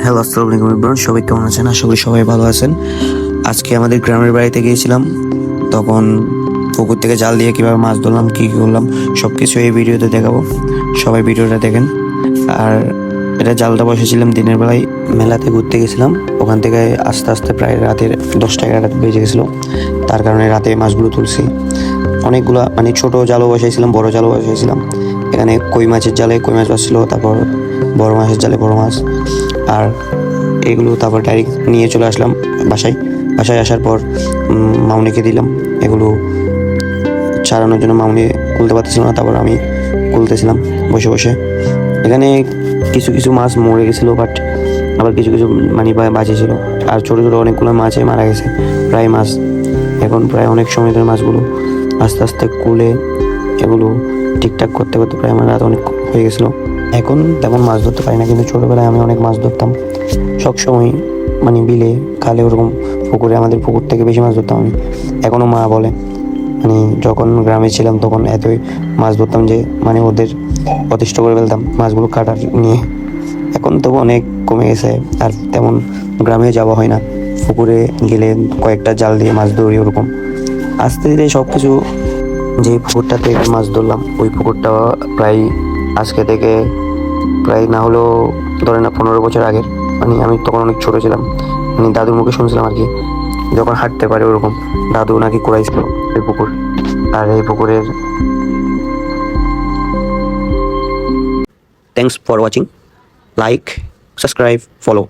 Hello, আসসালামু আলাইকুম ইব্রাহিম। সবাই কেমন আছেন? আশা করি সবাই ভালো আছেন। আজকে আমাদের গ্রামের বাড়িতে গিয়েছিলাম, তখন পুকুর থেকে জাল দিয়ে কীভাবে মাছ ধরলাম, কী কী করলাম সব কিছু এই ভিডিওতে দেখাবো। সবাই ভিডিওটা দেখেন। আর এটা জালটা বসেছিলাম দিনের বেলায়, মেলাতে ঘুরতে গেছিলাম। ওখান থেকে আস্তে আস্তে প্রায় রাতের 10টা-11টা বেজে গেছিলো, তার কারণে রাতে মাছগুলো তুলছি। অনেকগুলো মানে ছোটো জালও বসাইছিলাম, বড় জালও বসাইছিলাম। এখানে কই মাছের জালে কই মাছ বাসছিল, তারপর বড় মাছের জালে বড় মাছ। আর এগুলো তারপর ডাইরেক্ট নিয়ে চলে আসলাম বাসায় আসার পর মামনিকে দিলাম। এগুলো ছাড়ানোর জন্য মামনি খুলতে পারতেছিল না, তারপর আমি খুলতেছিলাম বসে বসে। এখানে কিছু কিছু মাছ মরে গেছিলো, বাট আবার কিছু কিছু মানে বাঁচে ছিল। আর ছোটো ছোটো অনেকগুলো মাছে মারা গেছে প্রায় মাছ। এখন প্রায় অনেক সময় ধরে মাছগুলো আস্তে আস্তে কুলে এগুলো ঠিকঠাক করতে করতে প্রায় আমার রাত অনেক হয়ে গেছিলো। এখন তেমন মাছ ধরতে পারি না, কিন্তু ছোটোবেলায় আমি অনেক মাছ ধরতাম সবসময়, মানে বিলে খালে ওরকম পুকুরে। আমাদের পুকুর থেকে বেশি মাছ ধরতাম আমি। এখনও মা বলে, মানে যখন গ্রামে ছিলাম তখন এতই মাছ ধরতাম যে মানে ওদের অতিষ্ঠ করে ফেলতাম মাছগুলো কাটার নিয়ে। এখন তো অনেক কমে গেছে, আর তেমন গ্রামে যাওয়া হয় না। পুকুরে গেলে কয়েকটা জাল দিয়ে মাছ ধরি ওরকম। আস্তে ধীরে সব কিছু, যে পুকুরটা থেকে মাছ ধরলাম ওই পুকুরটা প্রায় আজকে থেকে প্রায় না হলেও ধরে না 15 বছর আগের। মানে আমি তখন অনেক ছোটো ছিলাম, মানে দাদুর মুখে শুনছিলাম আর কি, যখন হাঁটতে পারে ওরকম দাদু নাকি কুড়াইছিল এই পুকুর। আর এই পুকুরের thanks for watching, like, subscribe, follow.